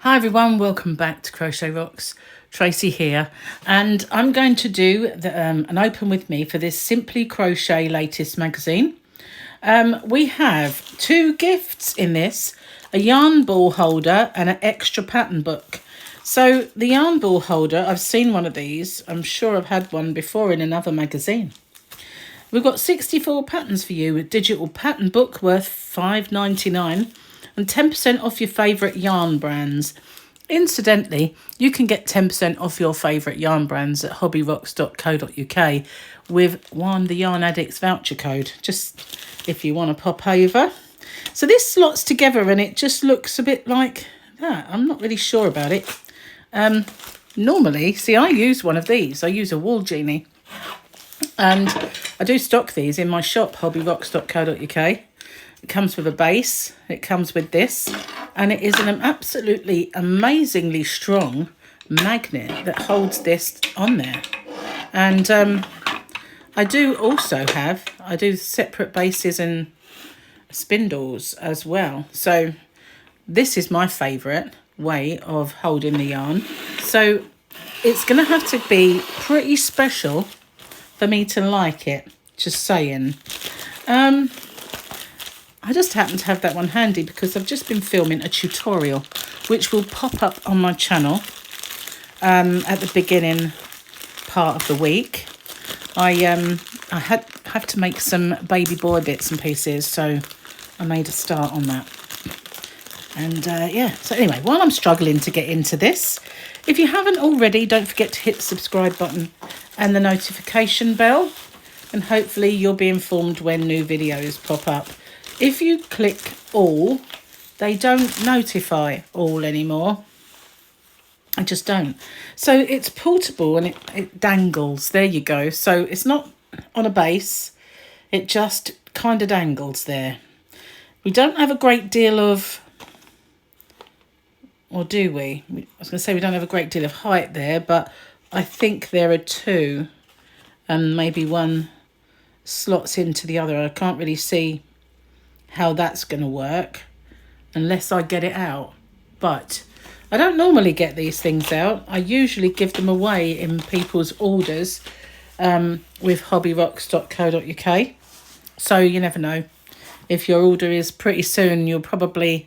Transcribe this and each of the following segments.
Hi everyone, welcome back to Crochet Rocks. Tracy here, and I'm going to do an open with me for this Simply Crochet latest magazine. We have two gifts in this, a yarn ball holder and an extra pattern book. So the yarn ball holder, I've seen one of these. I'm sure I've had one before in another magazine. We've got 64 patterns for you, with digital pattern book worth $5.99 and 10% off your favourite yarn brands. Incidentally, you can get 10% off your favourite yarn brands at hobbyrocks.co.uk with Juan the Yarn Addict's voucher code, just if you want to pop over. So this slots together and it just looks a bit like that. I'm not really sure about it. Normally, see, I use one of these. I use a wall genie. And I do stock these in my shop, hobbyrocks.co.uk. It comes with a base, it comes with this, and it is an absolutely amazingly strong magnet that holds this on there. And I do separate bases and spindles as well. So this is my favourite way of holding the yarn. So it's going to have to be pretty special for me to like it, just saying. I just happen to have that one handy because I've just been filming a tutorial which will pop up on my channel at the beginning part of the week. I have to make some baby boy bits and pieces, so I made a start on that. And yeah, so anyway, while I'm struggling to get into this, if you haven't already, don't forget to hit the subscribe button and the notification bell, and hopefully you'll be informed when new videos pop up. If you click all, they don't notify all anymore. I just don't. So it's portable and it dangles. There you go. So it's not on a base. It just kind of dangles there. We don't have a great deal of, or do we? I was going to say we don't have a great deal of height there, but I think there are two, and maybe one slots into the other. I can't really see how that's going to work unless I get it out. But I don't normally get these things out. I usually give them away in people's orders with hobbyrocks.co.uk. So you never know. If your order is pretty soon, you'll probably,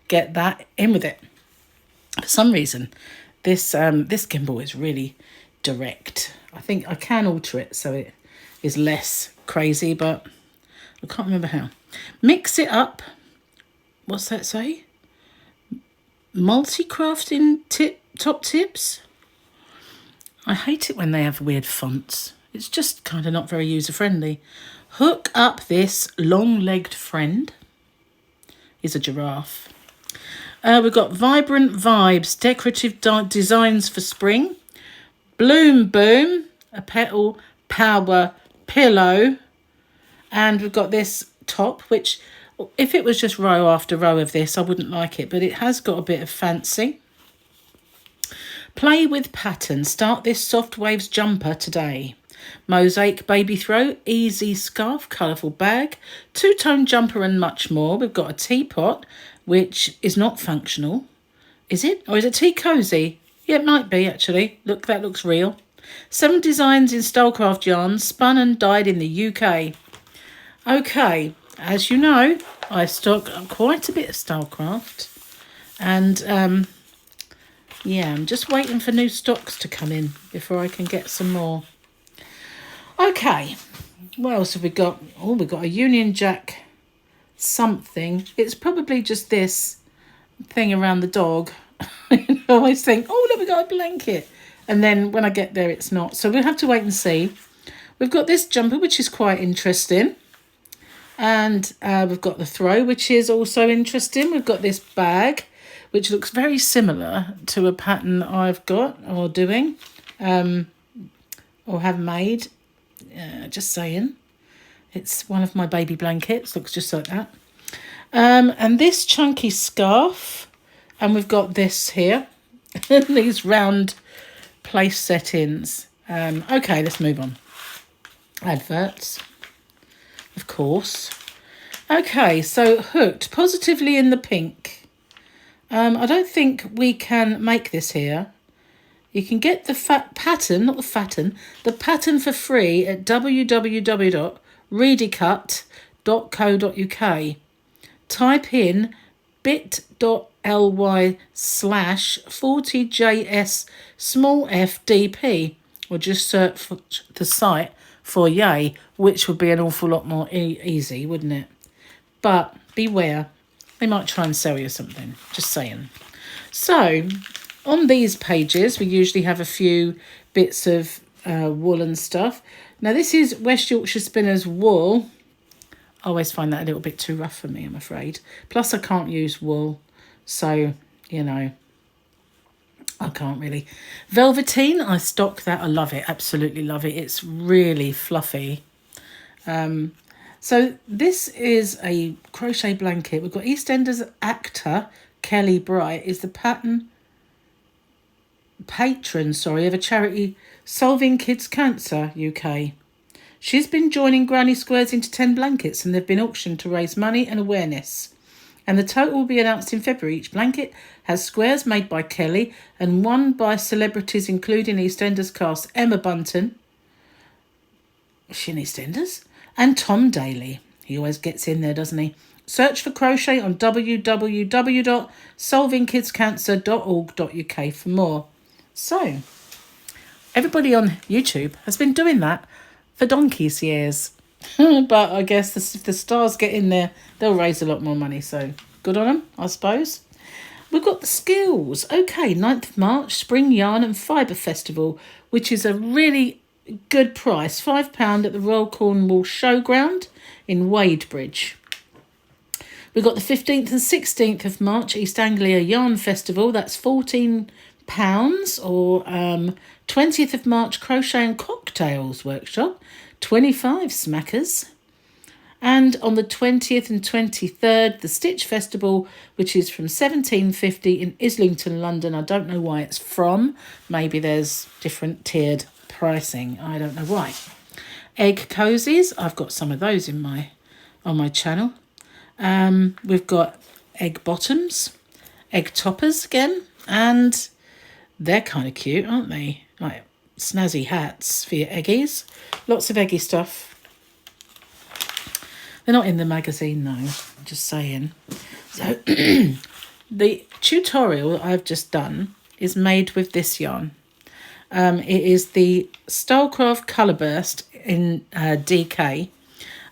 get that in with it. For some reason, this gimbal is really direct. I think I can alter it so it is less crazy, but I can't remember how. Mix it up. What's that say? Multi-crafting top tips. I hate it when they have weird fonts. It's just kind of not very user-friendly. Hook up this long-legged friend. He's a giraffe. We've got Vibrant Vibes, decorative designs for spring. Bloom Boom, a petal power pillow. And we've got this top, which if it was just row after row of this, I wouldn't like it, but it has got a bit of fancy. Play with patterns. Start this soft waves jumper today. Mosaic baby throw, easy scarf, colourful bag, two-tone jumper and much more. We've got a teapot, which is not functional. Is it? Or is it tea cosy? Yeah, it might be actually. Look, that looks real. 7 designs in Stylecraft yarns, spun and dyed in the UK. Okay, as you know, I stock quite a bit of Stylecraft, and yeah, I'm just waiting for new stocks to come in before I can get some more. Okay, what else have we got? Oh, we've got a Union Jack something. It's probably just this thing around the dog. I always think, oh, look, we got a blanket. And then when I get there, it's not. So we'll have to wait and see. We've got this jumper, which is quite interesting. And we've got the throw, which is also interesting. We've got this bag, which looks very similar to a pattern I've got or doing or have made. Just saying. It's one of my baby blankets. Looks just like that. And this chunky scarf. And we've got this here. These round place settings. Okay, let's move on. Adverts. Of course. Okay, so hooked positively in the pink. I don't think we can make this here. You can get the the pattern for free at www.readycut.co.uk. Type in bit.ly/40js small fdp, or just search the site for Yay, which would be an awful lot more easy, wouldn't it? But beware, they might try and sell you something, just saying. So on these pages, we usually have a few bits of wool and stuff. Now this is West Yorkshire Spinners wool. I always find that a little bit too rough for me, I'm afraid. Plus I can't use wool, so, you know, I can't really. Velveteen, I stock that. I love it, absolutely love it. It's really fluffy. So this is a crochet blanket. We've got EastEnders actor Kelly Bright is the patron of a charity Solving Kids Cancer UK. She's been joining granny squares into 10 blankets, and they've been auctioned to raise money and awareness. And the total will be announced in February. Each blanket has squares made by Kelly and won by celebrities including EastEnders cast Emma Bunton. Is she in EastEnders? And Tom Daly. He always gets in there, doesn't he? Search for crochet on www.solvingkidscancer.org.uk for more. So, everybody on YouTube has been doing that for donkey's years. But I guess if the stars get in there, they'll raise a lot more money. So, good on them, I suppose. We've got the skills. Okay, 9th of March, Spring Yarn and Fibre Festival, which is a really good price. £5 at the Royal Cornwall Showground in Wadebridge. We've got the 15th and 16th of March, East Anglia Yarn Festival. That's £14. Or 20th of March, Crochet and Cocktails Workshop, 25 smackers. And on the 20th and 23rd, the Stitch Festival, which is from 1750 in Islington, London. I don't know why it's from. Maybe there's different tiered pricing. I don't know why. Egg cozies. I've got some of those on my channel. We've got egg bottoms, egg toppers again, and they're kind of cute, aren't they? Like snazzy hats for your eggies. Lots of eggy stuff. They're not in the magazine, no. I'm just saying. So the tutorial I've just done is made with this yarn. It is the Stylecraft Colour Burst in DK.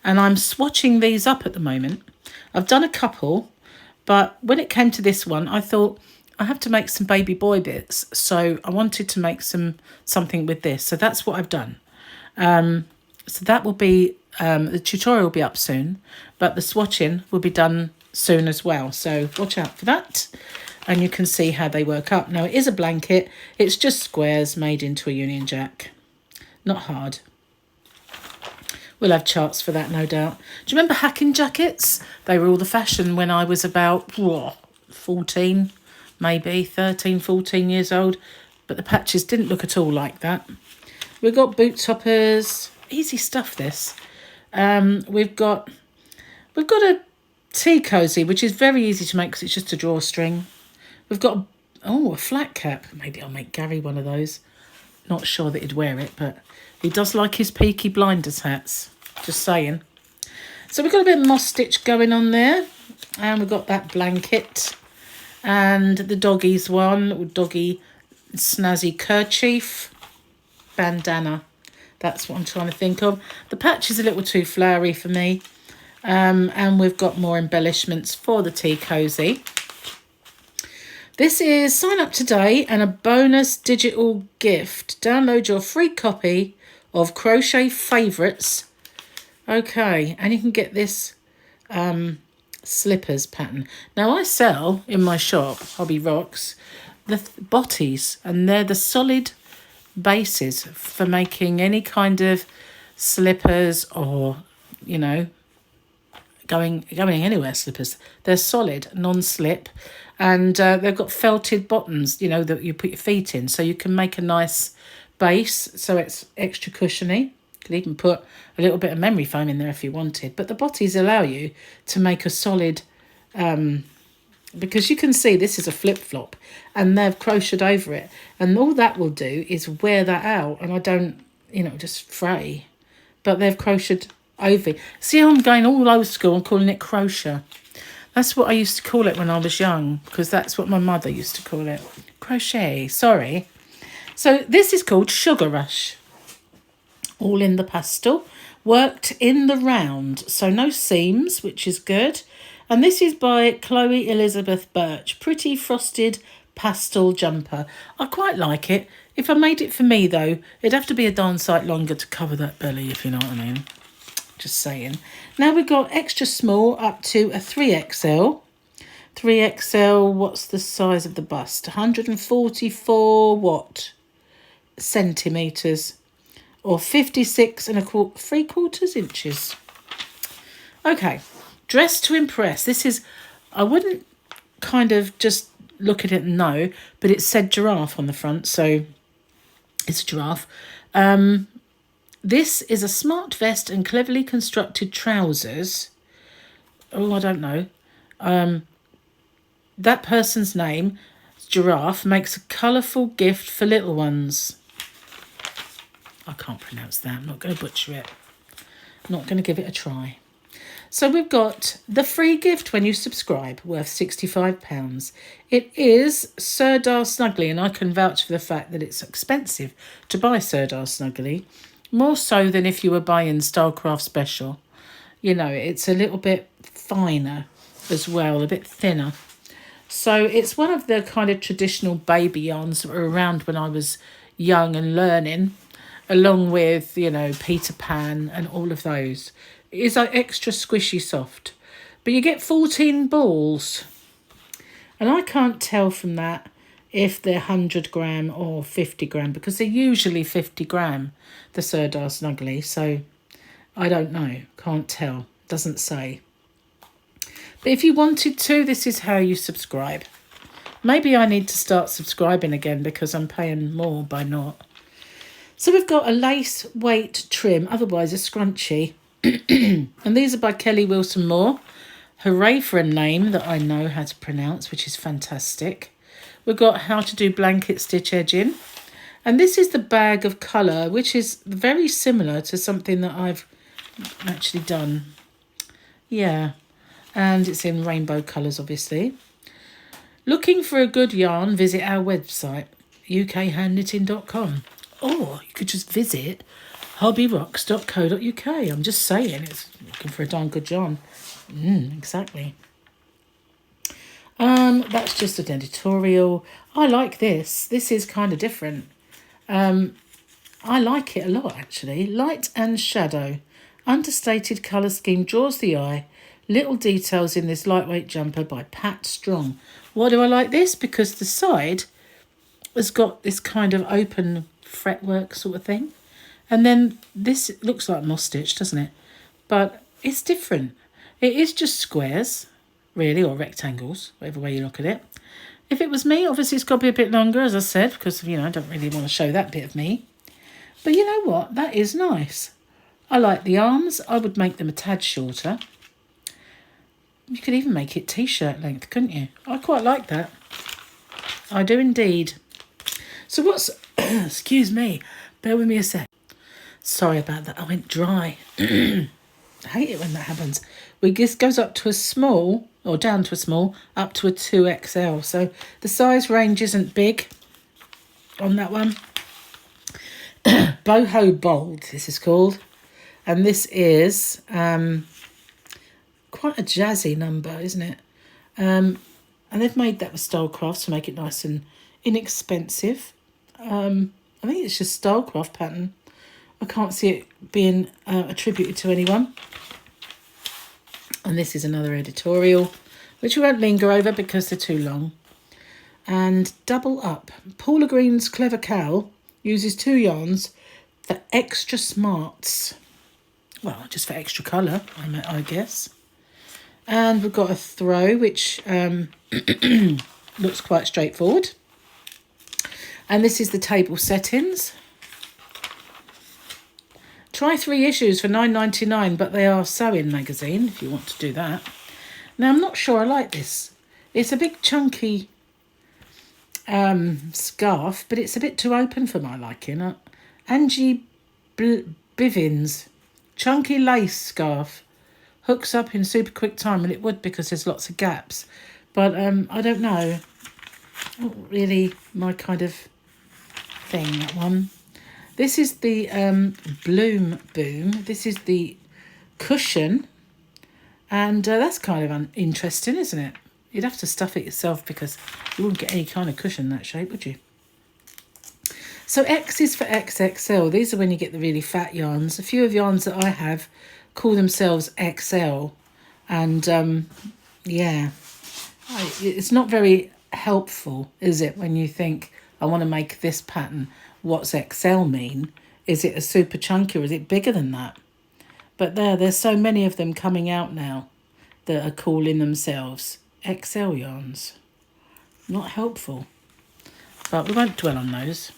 And I'm swatching these up at the moment. I've done a couple, but when it came to this one, I thought I have to make some baby boy bits. So I wanted to make something with this. So that's what I've done. So that will be, the tutorial will be up soon, but the swatching will be done soon as well. So watch out for that. And you can see how they work up. Now it is a blanket. It's just squares made into a Union Jack. Not hard. We'll have charts for that, no doubt. Do you remember hacking jackets? They were all the fashion when I was about 14, maybe 13, 14 years old. But the patches didn't look at all like that. We've got boot toppers. Easy stuff, this. We've got a tea cosy, which is very easy to make because it's just a drawstring. We've got, a flat cap. Maybe I'll make Gary one of those. Not sure that he'd wear it, but he does like his Peaky Blinders hats. Just saying. So we've got a bit of moss stitch going on there. And we've got that blanket. And the doggies one. Little doggy snazzy kerchief. Bandana. That's what I'm trying to think of. The patch is a little too flowery for me. And we've got more embellishments for the tea cosy. This is sign up today and a bonus digital gift. Download your free copy of Crochet Favourites. Okay, and you can get this slippers pattern. Now I sell in my shop, Hobby Rocks, the botties, and they're the solid bases for making any kind of slippers or, going anywhere slippers. They're solid, non-slip. And they've got felted bottoms, that you put your feet in. So you can make a nice base so it's extra cushiony. You could even put a little bit of memory foam in there if you wanted. But the botties allow you to make a solid because you can see this is a flip-flop and they've crocheted over it, and all that will do is wear that out, and I don't, you know, just fray. But they've crocheted over it. See how I'm going all old school and calling it crochet? That's what I used to call it when I was young, because that's what my mother used to call it. Crochet, sorry. So this is called Sugar Rush. All in the pastel. Worked in the round, so no seams, which is good. And this is by Chloe Elizabeth Birch. Pretty frosted pastel jumper. I quite like it. If I made it for me, though, it'd have to be a darn sight longer to cover that belly, if you know what I mean. Just saying. Now we've got extra small up to a 3XL. 3XL, what's the size of the bust? 144 what? Centimetres. Or 56 and 3/4 inches. Okay. Dress to Impress. This is, I wouldn't kind of just look at it and know, but it said giraffe on the front, so it's a giraffe. This is a smart vest and cleverly constructed trousers. Oh, I don't know. That person's name, giraffe, makes a colourful gift for little ones. I can't pronounce that. I'm not going to butcher it. I'm not going to give it a try. So we've got the free gift when you subscribe, worth £65. It is Sirdar Snuggly, and I can vouch for the fact that it's expensive to buy Sirdar Snuggly, more so than if you were buying Stylecraft Special. You know, it's a little bit finer as well, a bit thinner. So it's one of the kind of traditional baby yarns that were around when I was young and learning, along with, you know, Peter Pan and all of those. It is like extra squishy soft. But you get 14 balls. And I can't tell from that if they're 100 gram or 50 gram, because they're usually 50 gram, the Sirdar Snuggly. So I don't know. Can't tell. Doesn't say. But if you wanted to, this is how you subscribe. Maybe I need to start subscribing again because I'm paying more by not. So we've got a lace weight trim, otherwise a scrunchie. And these are by Kelly Wilson Moore. Hooray for a name that I know how to pronounce, which is fantastic. We've got how to do blanket stitch edging. And this is the bag of colour, which is very similar to something that I've actually done. Yeah. And it's in rainbow colours, obviously. Looking for a good yarn, visit our website, ukhandknitting.com. Or you could just visit hobbyrocks.co.uk. I'm just saying, it's looking for a darn good yarn. Exactly. That's just an editorial. I like this. This is kind of different. I like it a lot, actually. Light and shadow. Understated colour scheme draws the eye. Little details in this lightweight jumper by Pat Strong. Why do I like this? Because the side has got this kind of open fretwork sort of thing. And then this looks like moss stitch, doesn't it? But it's different. It is just squares, really, or rectangles, whatever way you look at it. If it was me, obviously it's got to be a bit longer, as I said, because, you know, I don't really want to show that bit of me. But you know what? That is nice. I like the arms. I would make them a tad shorter. You could even make it t-shirt length, couldn't you? I quite like that. I do indeed. So what's... excuse me. Bear with me a sec. Sorry about that. I went dry. I hate it when that happens. This goes up to a small, or down to a small, up to a 2XL. So the size range isn't big on that one. Boho Bold, this is called. And this is quite a jazzy number, isn't it? And they've made that with Stylecraft to make it nice and inexpensive. I think it's just Stylecraft pattern. I can't see it being attributed to anyone. And this is another editorial, which we won't linger over because they're too long. And Double Up. Paula Green's Clever Cowl uses 2 yarns for extra smarts. Well, just for extra colour, I guess. And we've got a throw, which looks quite straightforward. And this is the table settings. Try 3 issues for $9.99, but they are sewing magazine, if you want to do that. Now, I'm not sure I like this. It's a big chunky scarf, but it's a bit too open for my liking. Angie Bivins, chunky lace scarf, hooks up in super quick time, and it would because there's lots of gaps. But I don't know, not really my kind of thing, that one. This is the Bloom Boom. This is the cushion, and that's kind of interesting, isn't it? You'd have to stuff it yourself because you wouldn't get any kind of cushion that shape, would you? So X is for XXL. These are when you get the really fat yarns. A few of yarns that I have call themselves XL. And yeah, it's not very helpful, is it, when you think, I want to make this pattern. What's XL mean? Is it a super chunky or is it bigger than that? But there's so many of them coming out now that are calling themselves XL yarns. Not helpful. But we won't dwell on those.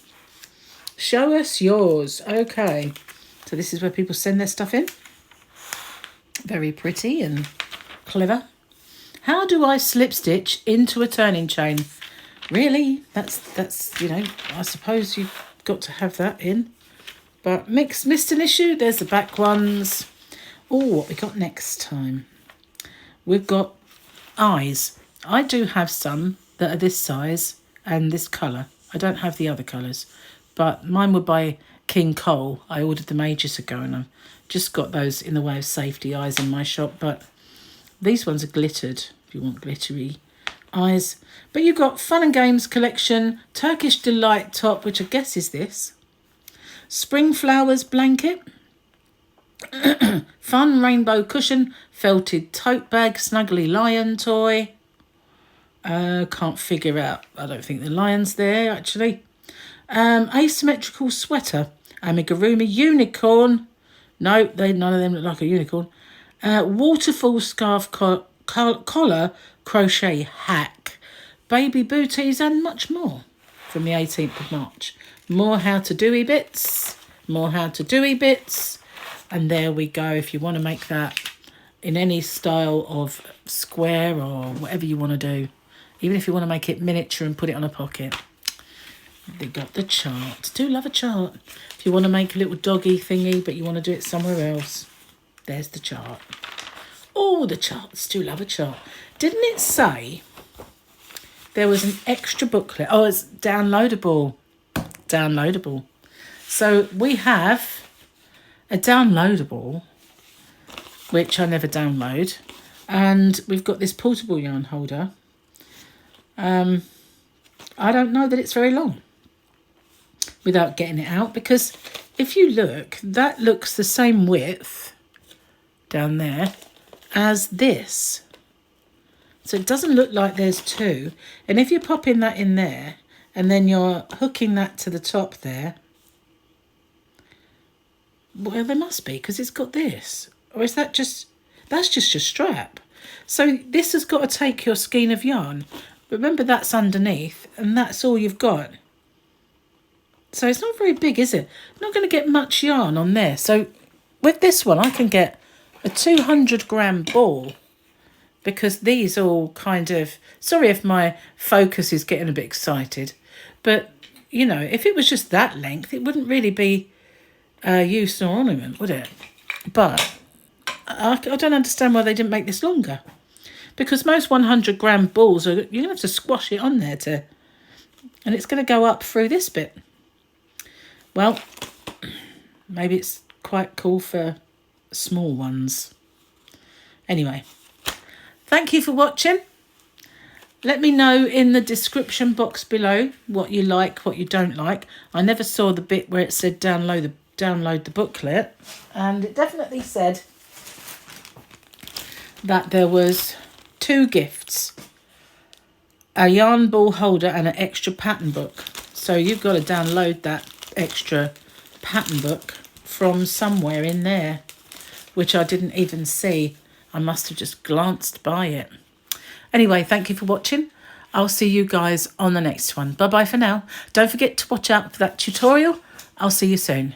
Show us yours. Okay. So this is where people send their stuff in. Very pretty and clever. How do I slip stitch into a turning chain? Really? That's you know, I suppose you've got to have that in. But missed an issue. There's the back ones. Oh, what we got next time? We've got eyes. I do have some that are this size and this colour. I don't have the other colours. But mine were by King Cole. I ordered them ages ago and I've just got those in the way of safety eyes in my shop. But these ones are glittered, if you want glittery eyes. But you've got Fun and Games collection, Turkish Delight top, which I guess is this. Spring Flowers blanket. Fun rainbow cushion, felted tote bag, snuggly lion toy. Can't figure out, I don't think the lion's there actually. Asymmetrical sweater, amigurumi unicorn. No, none of them look like a unicorn. Waterfall scarf collar, crochet hack, baby booties, and much more from the 18th of March. More how to doey bits, more how to doey bits. And there we go. If you want to make that in any style of square or whatever you want to do, even if you want to make it miniature and put it on a pocket. They got the chart. Do love a chart. If you want to make a little doggy thingy, but you want to do it somewhere else, there's the chart. Oh, the charts. Do love a chart. Didn't it say there was an extra booklet? Oh, it's downloadable. Downloadable. So we have a downloadable, which I never download. And we've got this portable yarn holder. I don't know that it's very long without getting it out, because if you look, that looks the same width down there as this. So it doesn't look like there's two. And if you're popping that in there and then you're hooking that to the top there, well, there must be, because it's got this. Or is that just, that's just your strap. So this has got to take your skein of yarn. Remember, that's underneath, and that's all you've got. So it's not very big, is it? Not going to get much yarn on there. So with this one, I can get a 200-gram ball, because these all kind of... Sorry if my focus is getting a bit excited, but, you know, if it was just that length, it wouldn't really be use nor ornament, would it? But I don't understand why they didn't make this longer. Because most 100-gram balls, you're going to have to squash it on there and it's going to go up through this bit. Well, maybe it's quite cool for small ones. Anyway, thank you for watching. Let me know in the description box below what you like, what you don't like. I never saw the bit where it said download the booklet, and it definitely said that there was 2 gifts, a yarn ball holder and an extra pattern book. So you've got to download that extra pattern book from somewhere in there, which I didn't even see. I must have just glanced by it. Anyway, thank you for watching. I'll see you guys on the next one. Bye bye for now. Don't forget to watch out for that tutorial. I'll see you soon.